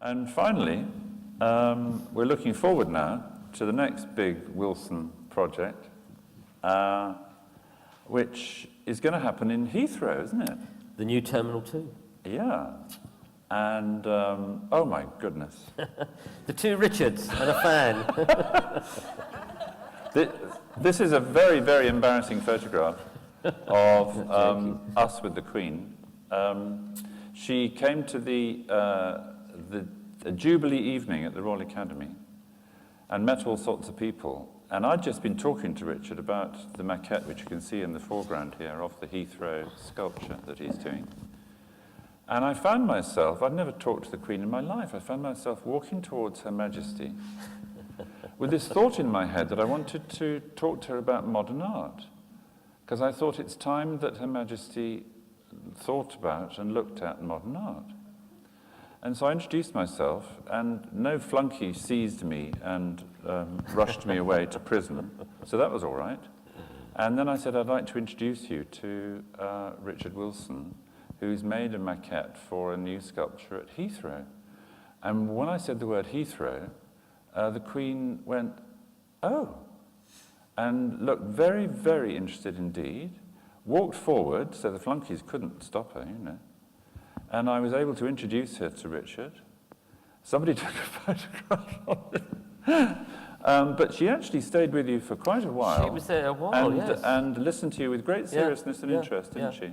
And finally, we're looking forward now to the next big Wilson project, which is going to happen in Heathrow, isn't it? The new Terminal 2. Yeah. And, oh my goodness. The two Richards and a fan. This is a very, very embarrassing photograph of us with the Queen. She came to the Jubilee evening at the Royal Academy and met all sorts of people. And I'd just been talking to Richard about the maquette, which you can see in the foreground here, of the Heathrow sculpture that he's doing. And I found myself, I'd never talked to the Queen in my life, I found myself walking towards Her Majesty with this thought in my head that I wanted to talk to her about modern art. Because I thought it's time that Her Majesty thought about and looked at modern art. And so I introduced myself, and no flunky seized me and rushed me away to prison, so that was all right. And then I said, I'd like to introduce you to Richard Wilson, who's made a maquette for a new sculpture at Heathrow. And when I said the word Heathrow, the Queen went, oh, and looked very, very interested indeed, walked forward, so the flunkies couldn't stop her, you know. And I was able to introduce her to Richard. Somebody took a photograph of it. But she actually stayed with you for quite a while. She was there a while, yes. And listened to you with great seriousness and interest, didn't she?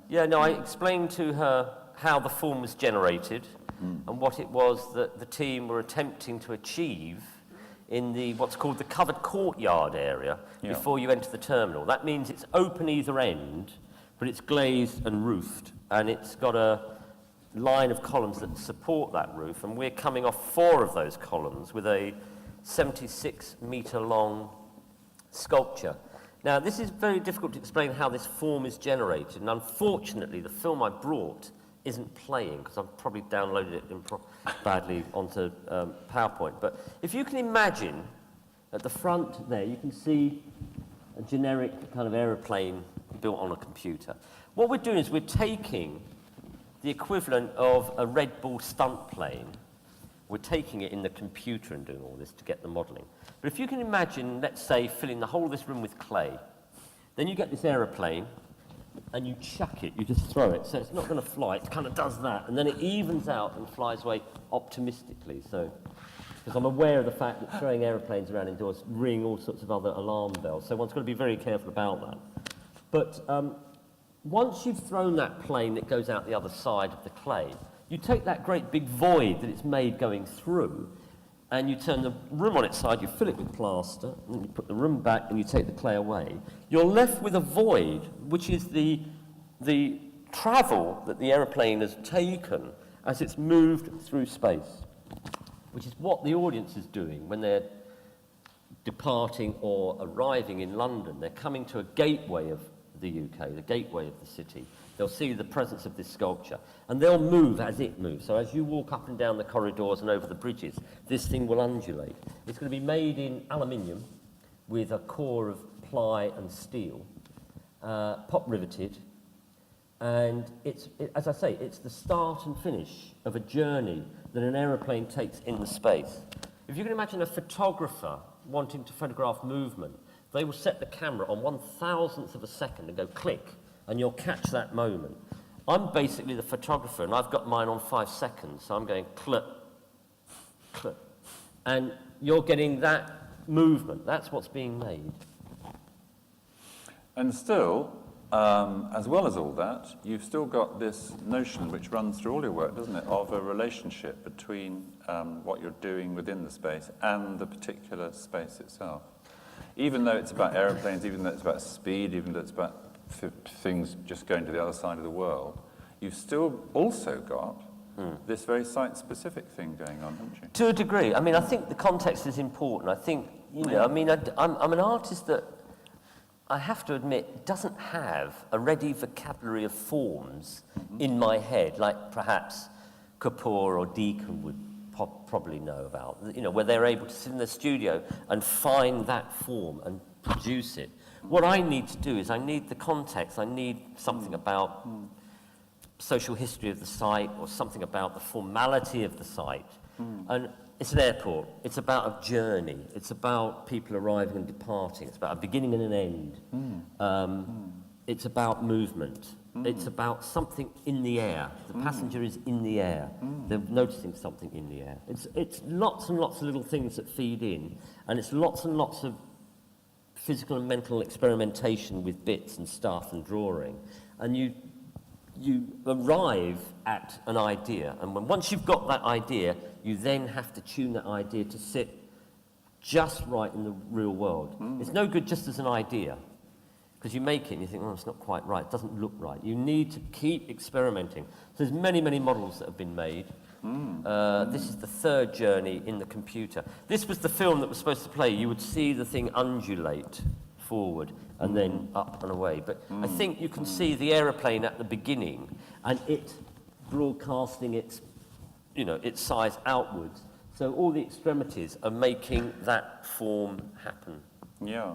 Yeah, no, I explained to her how the form was generated and what it was that the team were attempting to achieve in the what's called the covered courtyard area before you enter the terminal. That means it's open either end, but it's glazed and roofed, and it's got a line of columns that support that roof, and we're coming off 4 of those columns with a 76-metre long sculpture. Now, this is very difficult to explain how this form is generated, and unfortunately, the film I brought isn't playing, because I've probably downloaded it badly onto PowerPoint. But if you can imagine, at the front there, you can see a generic kind of aeroplane built on a computer. What we're doing is we're taking the equivalent of a Red Bull stunt plane. We're taking it in the computer and doing all this to get the modelling. But if you can imagine, let's say, filling the whole of this room with clay, then you get this aeroplane, and you chuck it, you just throw it, so it's not going to fly, it kind of does that, and then it evens out and flies away optimistically. So, because I'm aware of the fact that throwing aeroplanes around indoors ring all sorts of other alarm bells, so one's got to be very careful about that. But once you've thrown that plane that goes out the other side of the clay, you take that great big void that it's made going through, and you turn the room on its side, you fill it with plaster, and you put the room back, and you take the clay away. You're left with a void, which is the travel that the aeroplane has taken as it's moved through space, which is what the audience is doing when they're departing or arriving in London. They're coming to a gateway of the UK, the gateway of the city. They'll see the presence of this sculpture, and they'll move as it moves. So as you walk up and down the corridors and over the bridges, this thing will undulate. It's going to be made in aluminium with a core of ply and steel, pop riveted, and as I say, it's the start and finish of a journey that an aeroplane takes in the space. If you can imagine a photographer wanting to photograph movement, they will set the camera on 1,000th of a second and go click, and you'll catch that moment. I'm basically the photographer, and I've got mine on 5 seconds, so I'm going click, click. And you're getting that movement. That's what's being made. And still, as well as all that, you've still got this notion which runs through all your work, doesn't it, of a relationship between what you're doing within the space and the particular space itself. Even though it's about aeroplanes, even though it's about speed, even though it's about things just going to the other side of the world, you've still also got this very site-specific thing going on, haven't you? To a degree. I mean, I think the context is important. I think, you know, I mean, I'm an artist that, I have to admit, doesn't have a ready vocabulary of forms in my head, like perhaps Kapoor or Deacon would probably know about, you know, where they're able to sit in the studio and find that form and produce it. What I need to do is I need the context. I need something about social history of the site or something about the formality of the site. And it's an airport. It's about a journey. It's about people arriving and departing. It's about a beginning and an end. It's about movement. It's about something in the air. The passenger is in the air. They're noticing something in the air. It's lots and lots of little things that feed in, and it's lots and lots of physical and mental experimentation with bits and stuff and drawing. And you arrive at an idea, and once you've got that idea, you then have to tune that idea to sit just right in the real world. It's no good just as an idea, because you make it and you think, oh, it's not quite right, it doesn't look right. You need to keep experimenting. So there's many, many models that have been made. This is the third journey in the computer. This was the film that was supposed to play. You would see the thing undulate forward and then up and away. But I think you can see the aeroplane at the beginning and it broadcasting its size outwards. So all the extremities are making that form happen. Yeah.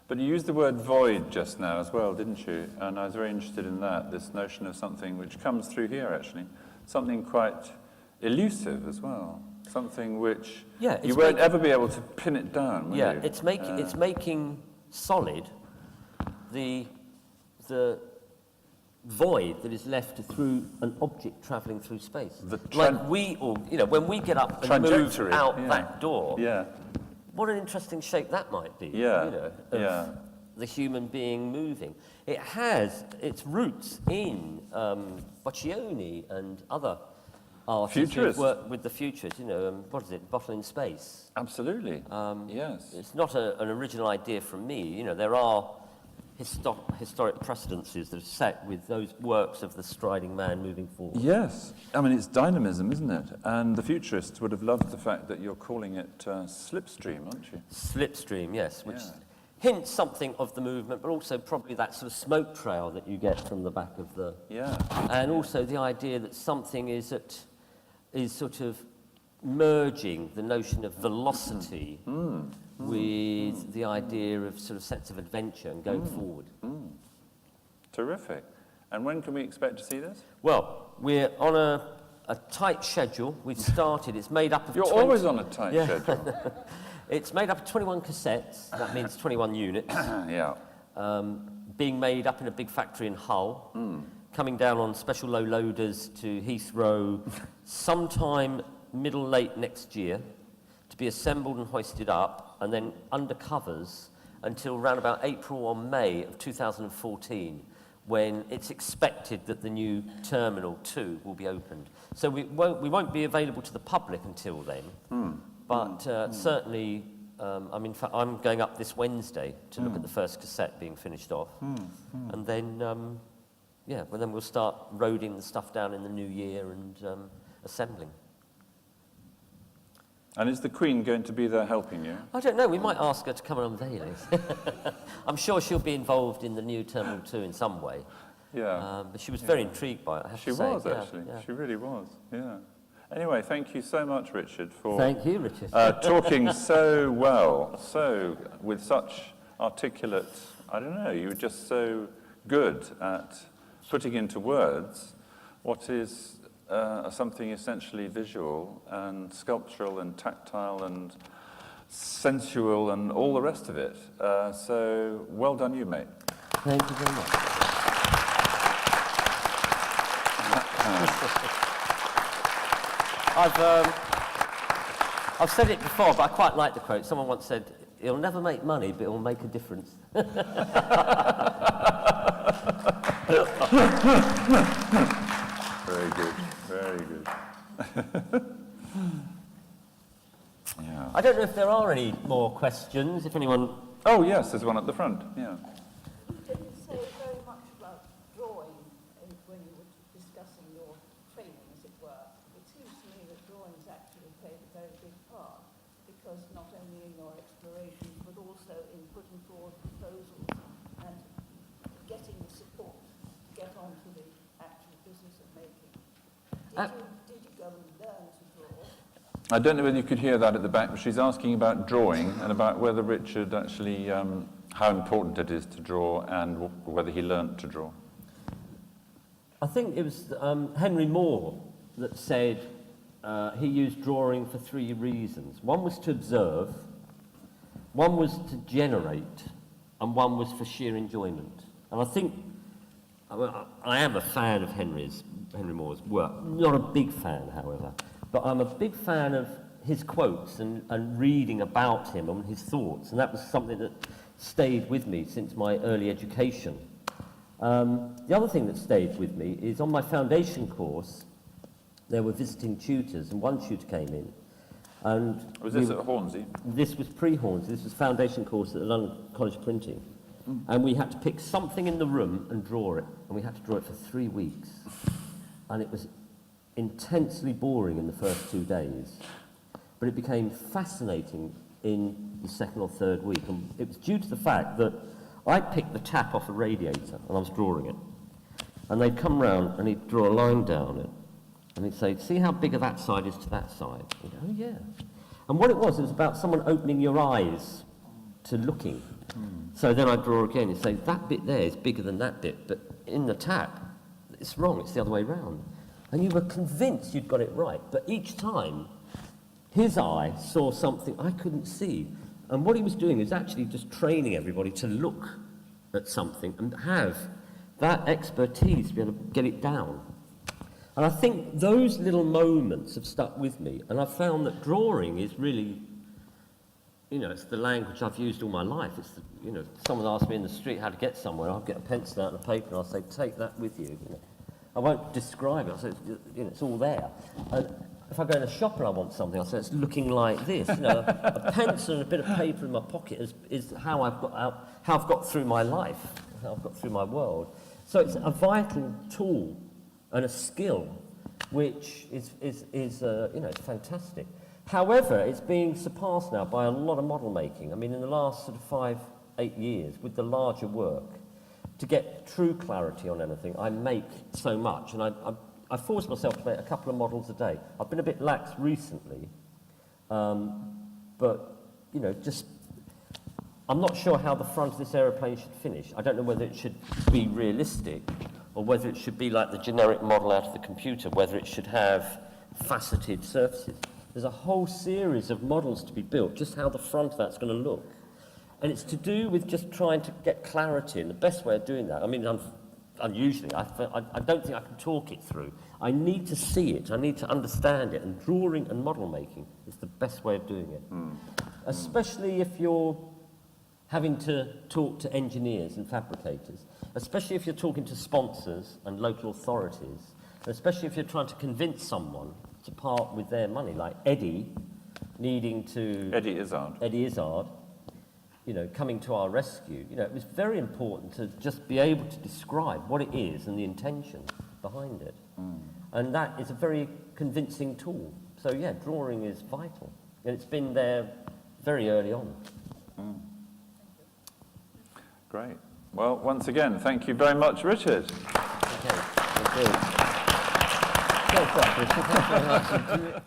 But you used the word void just now as well, didn't you? And I was very interested in that, this notion of something which comes through here, actually. Something quite elusive as well. Something which you won't ever be able to pin it down, will you? It's making solid the void that is left through an object travelling through space. When we get up and move out that door, what an interesting shape that might be. The human being moving. It has its roots in Boccioni and other artists who've worked with the futurists. What is it? Bottle in Space. Absolutely. Yes. It's not an original idea from me. There are historic precedences that are set with those works of the striding man moving forward. Yes. I mean, it's dynamism, isn't it? And the futurists would have loved the fact that you're calling it slipstream, aren't you? Slipstream, yes, which hints something of the movement, but also probably that sort of smoke trail that you get from the back of the... And also the idea that something is sort of merging the notion of velocity with the idea of sort of sense of adventure and going forward. Terrific. And when can we expect to see this? Well, we're on a tight schedule. We've started. It's made up of... You're always on a tight schedule. It's made up of 21 cassettes. That means 21 units. Being made up in a big factory in Hull. Coming down on special low loaders to Heathrow sometime late next year, to be assembled and hoisted up, and then under covers until around about April or May of 2014, when it's expected that the new Terminal 2 will be opened. So we won't be available to the public until then, but certainly, in fact, I'm going up this Wednesday to look at the first cassette being finished off, and then, then we'll start roading the stuff down in the new year and assembling. And is the Queen going to be there helping you? I don't know. We might ask her to come and unveil it. I'm sure she'll be involved in the new Terminal 2 in some way. But she was very intrigued by it, I have to say. She was, actually. She really was, Anyway, thank you so much, Richard, for... Thank you, Richard. Talking so well, with such articulate... I don't know, you were just so good at putting into words what is... something essentially visual and sculptural and tactile and sensual and all the rest of it. So well done you, mate. Thank you very much. I've said it before, but I quite like the quote. Someone once said, "It'll never make money, but it'll make a difference." Very good. Very good. I don't know if there are any more questions, if anyone... Oh, yes, there's one at the front, Did you say very much about drawing when you were discussing your training, as it were? It seems to me that drawings actually played a very big part, because not only in your explorations, but also in putting forward proposals and getting the support to get on to the actual business of making. Did you go and learn to draw? I don't know whether you could hear that at the back, but she's asking about drawing and about whether Richard actually, how important it is to draw and whether he learnt to draw. I think it was Henry Moore that said he used drawing for 3 reasons. One was to observe, one was to generate, and one was for sheer enjoyment. And I think, I am a fan of Henry Moore's work. Not a big fan, however, but I'm a big fan of his quotes and reading about him and his thoughts, and that was something that stayed with me since my early education. The other thing that stayed with me is on my foundation course, there were visiting tutors, and one tutor came in. And was this at Hornsey? This was pre-Hornsey. This was foundation course at the London College of Printing. And we had to pick something in the room and draw it. And we had to draw it for 3 weeks. And it was intensely boring in the first 2 days. But it became fascinating in the second or third week. And it was due to the fact that I picked the tap off a radiator and I was drawing it. And they'd come round and he'd draw a line down it. And he'd say, see how big that side is to that side? I'd go, oh, yeah. And what it was about someone opening your eyes to looking. So then I'd draw again and say, that bit there is bigger than that bit, but in the tap, it's wrong, it's the other way round. And you were convinced you'd got it right, but each time, his eye saw something I couldn't see. And what he was doing is actually just training everybody to look at something and have that expertise to be able to get it down. And I think those little moments have stuck with me, and I've found that drawing is really, you know, it's the language I've used all my life. It's the, you know, someone asks me in the street how to get somewhere, I'll get a pencil out and a paper and I'll say, take that with you. You know. I won't describe it, I'll say, you know, it's all there. And if I go in a shop and I want something, I'll say, it's looking like this. You know, a pencil and a bit of paper in my pocket is how I've got through my life, how I've got through my world. So it's a vital tool and a skill, which is you know, it's fantastic. However, it's being surpassed now by a lot of model making. I mean, in the last sort of 5-8 years, with the larger work, to get true clarity on anything, I make so much, and I force myself to make a couple of models a day. I've been a bit lax recently, but, you know, just, I'm not sure how the front of this aeroplane should finish. I don't know whether it should be realistic, or whether it should be like the generic model out of the computer, whether it should have faceted surfaces. There's a whole series of models to be built, just how the front of that's going to look. And it's to do with just trying to get clarity, and the best way of doing that, I mean, unusually, I don't think I can talk it through. I need to see it, I need to understand it, and drawing and model making is the best way of doing it. Especially if you're having to talk to engineers and fabricators, especially if you're talking to sponsors and local authorities, and especially if you're trying to convince someone to part with their money, like Eddie needing to... Eddie Izzard, you know, coming to our rescue. You know, it was very important to just be able to describe what it is and the intention behind it. And that is a very convincing tool. So yeah, drawing is vital. And it's been there very early on. Great. Well, once again, thank you very much, Richard. Okay, thank you. Thanks, Richard. Thanks very much.